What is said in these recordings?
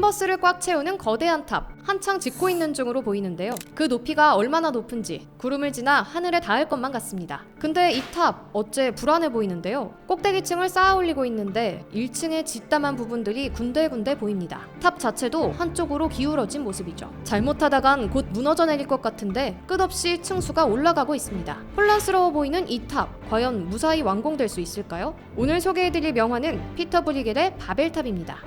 캔버스를 꽉 채우는 거대한 탑, 한창 짓고 있는 중으로 보이는데요. 그 높이가 얼마나 높은지 구름을 지나 하늘에 닿을 것만 같습니다. 근데 이 탑 어째 불안해 보이는데요. 꼭대기층을 쌓아 올리고 있는데 1층의 짓담한 부분들이 군데군데 보입니다. 탑 자체도 한쪽으로 기울어진 모습이죠. 잘못하다간 곧 무너져 내릴 것 같은데 끝없이 층수가 올라가고 있습니다. 혼란스러워 보이는 이 탑, 과연 무사히 완공될 수 있을까요? 오늘 소개해드릴 명화는 피터 브리겔의 바벨탑입니다.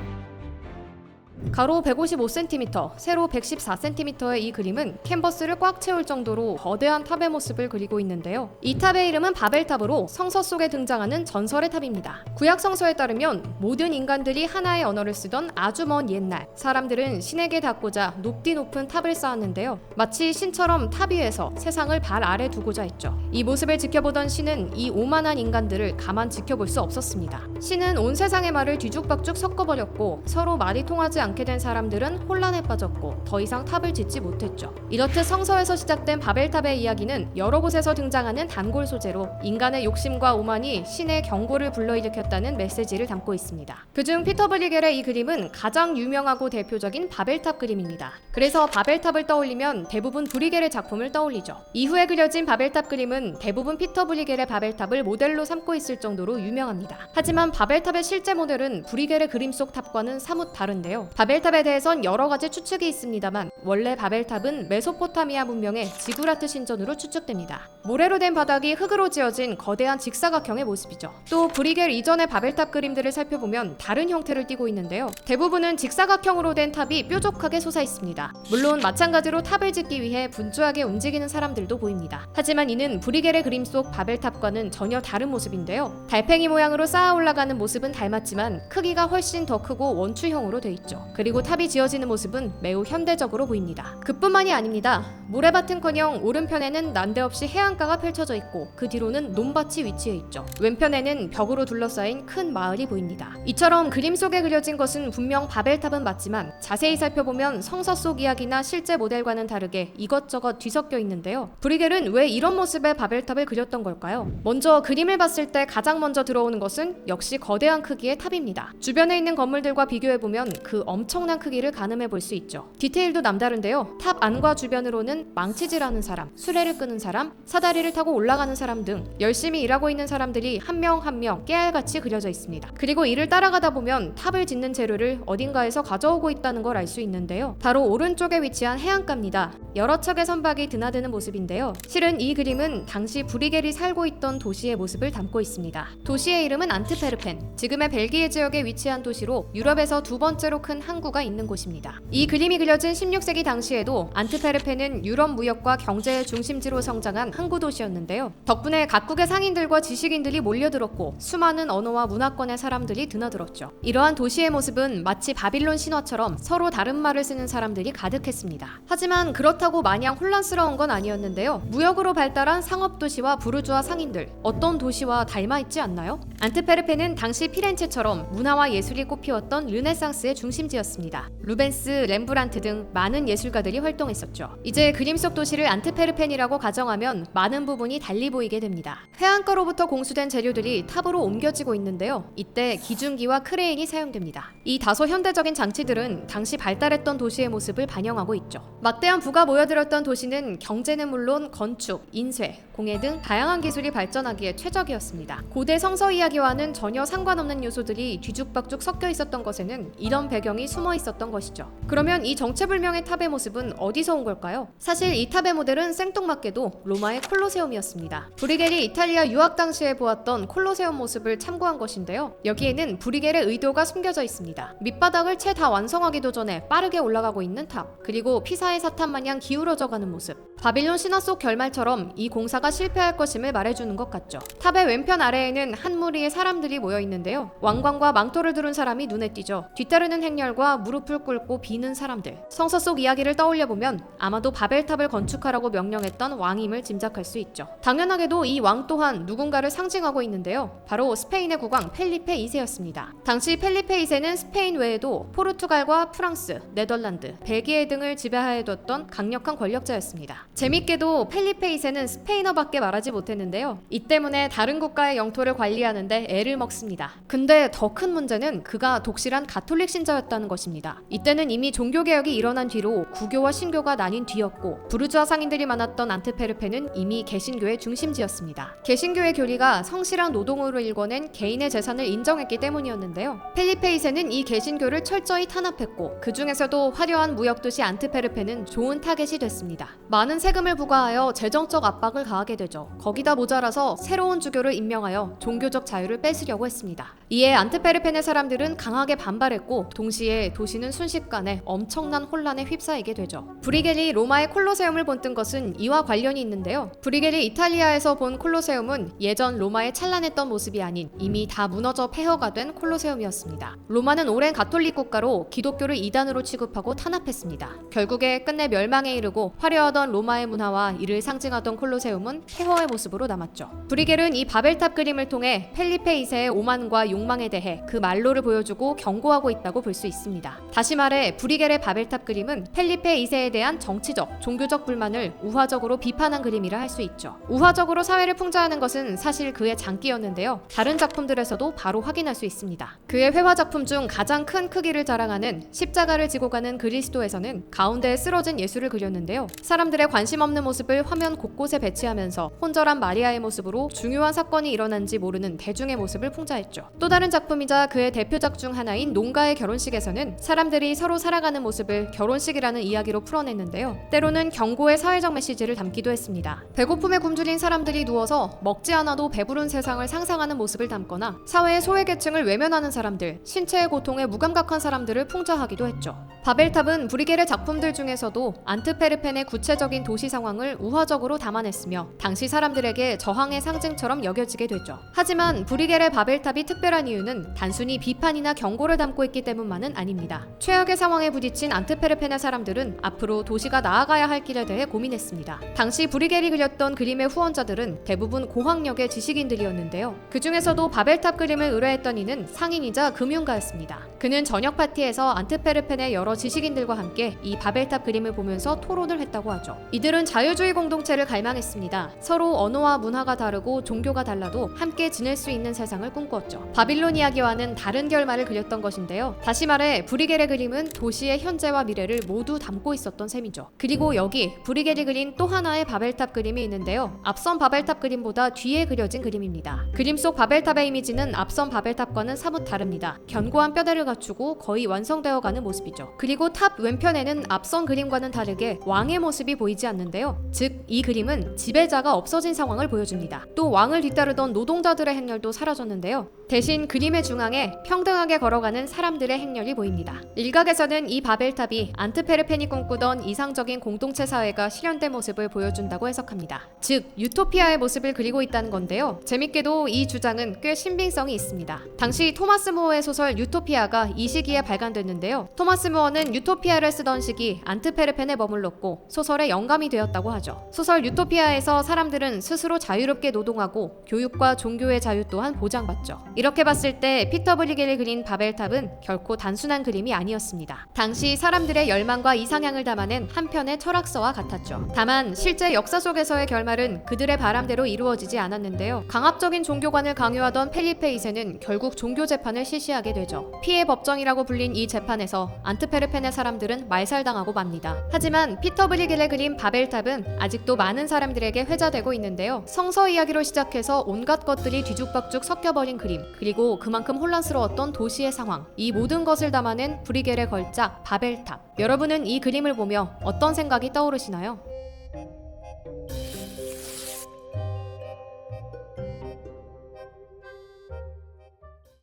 가로 155cm, 세로 114cm의 이 그림은 캔버스를 꽉 채울 정도로 거대한 탑의 모습을 그리고 있는데요. 이 탑의 이름은 바벨탑으로 성서 속에 등장하는 전설의 탑입니다. 구약 성서에 따르면 모든 인간들이 하나의 언어를 쓰던 아주 먼 옛날, 사람들은 신에게 닿고자 높디 높은 탑을 쌓았는데요. 마치 신처럼 탑 위에서 세상을 발 아래 두고자 했죠. 이 모습을 지켜보던 신은 이 오만한 인간들을 가만 지켜볼 수 없었습니다. 신은 온 세상의 말을 뒤죽박죽 섞어버렸고 서로 말이 통하지 않게 된 사람들은 혼란에 빠졌고 더 이상 탑을 짓지 못했죠. 이렇듯 성서에서 시작된 바벨탑의 이야기는 여러 곳에서 등장하는 단골 소재로 인간의 욕심과 오만이 신의 경고를 불러일으켰다는 메시지를 담고 있습니다. 그중 피터 브리겔의 이 그림은 가장 유명하고 대표적인 바벨탑 그림입니다. 그래서 바벨탑을 떠올리면 대부분 브리겔의 작품을 떠올리죠. 이후에 그려진 바벨탑 그림은 대부분 피터 브리겔의 바벨탑을 모델로 삼고 있을 정도로 유명합니다. 하지만 바벨탑의 실제 모델은 브리겔의 그림 속 탑과는 사뭇 다른데요. 바벨탑에 대해선 여러 가지 추측이 있습니다만 원래 바벨탑은 메소포타미아 문명의 지구라트 신전으로 추측됩니다. 모래로 된 바닥이 흙으로 지어진 거대한 직사각형의 모습이죠. 또 브리겔 이전의 바벨탑 그림들을 살펴보면 다른 형태를 띠고 있는데요. 대부분은 직사각형으로 된 탑이 뾰족하게 솟아 있습니다. 물론 마찬가지로 탑을 짓기 위해 분주하게 움직이는 사람들도 보입니다. 하지만 이는 브리겔의 그림 속 바벨탑과는 전혀 다른 모습인데요. 달팽이 모양으로 쌓아 올라가는 모습은 닮았지만 크기가 훨씬 더 크고 원추형으로 돼 있죠. 그리고 탑이 지어지는 모습은 매우 현대적으로 보입니다. 그뿐만이 아닙니다. 모래밭은커녕 오른편에는 난데없이 해안가가 펼쳐져 있고 그 뒤로는 논밭이 위치해 있죠. 왼편에는 벽으로 둘러싸인 큰 마을이 보입니다. 이처럼 그림 속에 그려진 것은 분명 바벨탑은 맞지만 자세히 살펴보면 성서 속 이야기나 실제 모델과는 다르게 이것저것 뒤섞여 있는데요. 브리겔은 왜 이런 모습의 바벨탑을 그렸던 걸까요? 먼저 그림을 봤을 때 가장 먼저 들어오는 것은 역시 거대한 크기의 탑입니다. 주변에 있는 건물들과 비교해보면 그 엄청난 크기를 가늠해 볼 수 있죠. 디테일도 남다른데요. 탑 안과 주변으로는 망치질하는 사람, 수레를 끄는 사람, 사다리를 타고 올라가는 사람 등 열심히 일하고 있는 사람들이 한 명 한 명 깨알같이 그려져 있습니다. 그리고 이를 따라가다 보면 탑을 짓는 재료를 어딘가에서 가져오고 있다는 걸 알 수 있는데요. 바로 오른쪽에 위치한 해안가입니다. 여러 척의 선박이 드나드는 모습인데요. 실은 이 그림은 당시 브리겔이 살고 있던 도시의 모습을 담고 있습니다. 도시의 이름은 안트페르펜, 지금의 벨기에 지역에 위치한 도시로 유럽에서 두 번째로 큰 항구가 있는 곳입니다. 이 그림이 그려진 16세기 당시에도 안트페르펜은 유럽 무역과 경제의 중심지로 성장한 항구 도시였는데요. 덕분에 각국의 상인들과 지식인들이 몰려들었고 수많은 언어와 문화권의 사람들이 드나들었죠. 이러한 도시의 모습은 마치 바빌론 신화처럼 서로 다른 말을 쓰는 사람들이 가득했습니다. 하지만 그렇다고 마냥 혼란스러운 건 아니었는데요. 무역으로 발달한 상업도시와 부르주아 상인들, 어떤 도시와 닮아있지 않나요? 안트페르펜은 당시 피렌체처럼 문화와 예술이 꽃피웠던 르네상스의 중심지였습니다. 루벤스, 렘브란트 등 많은 예술가들이 활동했었죠. 이제 그림 속 도시를 안트페르펜이라고 가정하면 많은 부분이 달리 보이게 됩니다. 해안가로부터 공수된 재료들이 탑으로 옮겨지고 있는데요. 이때 기중기와 크레인이 사용됩니다. 이 다소 현대적인 장치들은 당시 발달했던 도시의 모습을 반영하고 있죠. 막대한 부가 모여들었던 도시는 경제는 물론 건축, 인쇄, 공예 등 다양한 기술이 발전하기에 최적이었습니다. 고대 성서 이야기와는 전혀 상관없는 요소들이 뒤죽박죽 섞여 있었던 것에는 이런 배경이 숨어 있었던 것이죠. 그러면 이 정체불명의 탑의 모습은 어디서 온 걸까요? 사실 이 탑의 모델은 생뚱맞게도 로마의 콜로세움이었습니다. 브리겔이 이탈리아 유학 당시에 보았던 콜로세움 모습을 참고한 것인데요. 여기에는 브리겔의 의도가 숨겨져 있습니다. 밑바닥을 채 다 완성하기도 전에 빠르게 올라가고 있는 탑, 그리고 피사의 사탑 마냥 기울어져 가는 모습. 바빌론 신화 속 결말처럼 이 공사가 실패할 것임을 말해주는 것 같죠. 탑의 왼편 아래에는 한 무리의 사람들이 모여 있는데요. 왕관과 망토를 두른 사람이 눈에 띄죠. 뒤따르는 행렬과 무릎을 꿇고 비는 사람들. 성서 속 이야기를 떠올려보면 아마도 바벨탑을 건축하라고 명령했던 왕임을 짐작할 수 있죠. 당연하게도 이 왕 또한 누군가를 상징하고 있는데요. 바로 스페인의 국왕 펠리페 2세였습니다. 당시 펠리페 2세는 스페인 외에도 포르투갈과 프랑스, 네덜란드, 벨기에 등을 지배하에 뒀던 강력한 권력자였습니다. 재밌게도 펠리페 2세는 스페인어밖에 말하지 못했는데요. 이 때문에 다른 국가의 영토를 관리하는데 애를 먹습니다. 근데 더 큰 문제는 그가 독실한 가톨릭 신자였다는 것입니다. 이때는 이미 종교개혁이 일어난 뒤로 구교와 신교가 나뉜 뒤였고 부르주아 상인들이 많았던 안트페르페는 이미 개신교의 중심지였습니다. 개신교의 교리가 성실한 노동으로 일궈낸 개인의 재산을 인정했기 때문이었는데요. 펠리페 2세는 이 개신교를 철저히 탄압했고 그 중에서도 화려한 무역도시 안트페르페는 좋은 타겟이 됐습니다. 많은 세금을 부과하여 재정적 압박을 가하게 되죠. 거기다 모자라서 새로운 주교를 임명하여 종교적 자유를 뺏으려고 했습니다. 이에 안트페르펜의 사람들은 강하게 반발했고 동시에 도시는 순식간에 엄청난 혼란에 휩싸이게 되죠. 브리겔이 로마의 콜로세움을 본뜬 것은 이와 관련이 있는데요. 브리겔이 이탈리아에서 본 콜로세움은 예전 로마의 찬란했던 모습이 아닌 이미 다 무너져 폐허가 된 콜로세움이었습니다. 로마는 오랜 가톨릭 국가로 기독교를 이단으로 취급하고 탄압했습니다. 결국에 끝내 멸망에 이르고 화려하던 로마의 문화와 이를 상징하던 콜로세움은 폐허의 모습으로 남았죠. 브리겔은 이 바벨탑 그림을 통해 펠리페 2세의 오만과 욕망에 대해 그 말로를 보여주고 경고하고 있다고 볼 수 있습니다. 다시 말해 브리겔의 바벨탑 그림은 펠리페 2세에 대한 정치적, 종교적 불만을 우화적으로 비판한 그림이라 할 수 있죠. 우화적으로 사회를 풍자하는 것은 사실 그의 장기였는데요. 다른 작품들에서도 바로 확인할 수 있습니다. 그의 회화 작품 중 가장 큰 크기를 자랑하는 십자가를 지고 가는 그리스도에서는 가운데에 쓰러진 예수를 그렸는데요. 사람들의 관심 없는 모습을 화면 곳곳에 배치하면서 혼절한 마리아의 모습으로 중요한 사건이 일어난지 모르는 대중의 모습을 풍자했죠. 또 다른 작품이자 그의 대표작 중 하나인 농가의 결혼식에서는 사람들이 서로 살아가는 모습을 결혼식이라는 이야기로 풀어냈는데요. 때로는 경고의 사회적 메시지를 담기도 했습니다. 배고픔에 굶주린 사람들이 누워서 먹지 않아도 배부른 세상을 상상하는 모습을 담거나 사회의 소외계층을 외면하는 사람들, 신체의 고통에 무감각한 사람들을 풍자하기도 했죠. 바벨탑은 브리겔의 작품들 중에서도 안트페르펜의 구체적인 도시 상황을 우화적으로 담아냈으며 당시 사람들에게 저항의 상징처럼 여겨지게 되죠. 하지만 브리겔의 바벨탑이 특별한 이유는 단순히 비판이나 경고를 담고 있기 때문만은 아닙니다. 최악의 상황에 부딪힌 안트페르펜의 사람들은 앞으로 도시가 나아가야 할 길에 대해 고민했습니다. 당시 브리겔이 그렸던 그림의 후원자들은 대부분 고학력의 지식인들이었는데요. 그 중에서도 바벨탑 그림을 의뢰했던 이는 상인이자 금융가였습니다. 그는 저녁 파티에서 안트페르펜의 여러 지식인들과 함께 이 바벨탑 그림을 보면서 토론을 했다고 하죠. 이들은 자유주의 공동체를 갈망했습니다. 서로 언어와 문화가 다르고 종교가 달라도 함께 지낼 수 있는 세상을 꿈꾸었죠. 바빌론 이야기와는 다른 결말을 그렸던 것인데요. 다시 말해 브리겔의 그림은 도시의 현재와 미래를 모두 담고 있었던 셈이죠. 그리고 여기 브리겔이 그린 또 하나의 바벨탑 그림이 있는데요. 앞선 바벨탑 그림보다 뒤에 그려진 그림입니다. 그림 속 바벨탑의 이미지는 앞선 바벨탑과는 사뭇 다릅니다. 견고한 뼈대를 갖추고 거의 완성되어가는 모습이죠. 그리고 탑 왼편에는 앞선 그림과는 다르게 왕의 모습이 보이지 않는데요. 즉, 이 그림은 지배자가 없어진 상황을 보여줍니다. 또 왕을 뒤따르던 노동자들의 행렬도 사라졌는데요. 대신 그림의 중앙에 평등하게 걸어가는 사람들의 행렬이 보입니다. 일각에서는 이 바벨탑이 안트페르펜이 꿈꾸던 이상적인 공동체 사회가 실현된 모습을 보여준다고 해석합니다. 즉, 유토피아의 모습을 그리고 있다는 건데요. 재밌게도 이 주장은 꽤 신빙성이 있습니다. 당시 토마스 무어의 소설 유토피아가 이 시기에 발간됐는데요. 토마스 무어는 유토피아를 쓰던 시기 안트페르펜에 머물렀고 소설의 영감이 되었다고 하죠. 소설 유토피아에서 사람들은 스스로 자유롭게 노동하고 교육과 종교의 자유 또한 보장받죠. 이렇게 봤을 때 피터 브리겔이 그린 바벨탑은 결코 단순한 그림이 아니었습니다. 당시 사람들의 열망과 이상향을 담아낸 한 편의 철학서와 같았죠. 다만 실제 역사 속에서의 결말은 그들의 바람대로 이루어지지 않았는데요. 강압적인 종교관을 강요하던 펠리페 2세는 결국 종교 재판을 실시하게 되죠. 피해 법정이라고 불린 이 재판에서 안트페르펜의 사람들은 말살당하고 맙니다. 하지만 피터 브리겔의 그림 바벨탑은 아직도 많은 사람들에게 회자되고 있는데요. 성서 이야기로 시작해서 온갖 것들이 뒤죽박죽 섞여버린 그림, 그리고 그만큼 혼란스러웠던 도시의 상황, 이 모든 것을 담아낸 브리겔의 걸작 바벨탑. 여러분은 이 그림을 보며 어떤 생각이 떠오르시나요?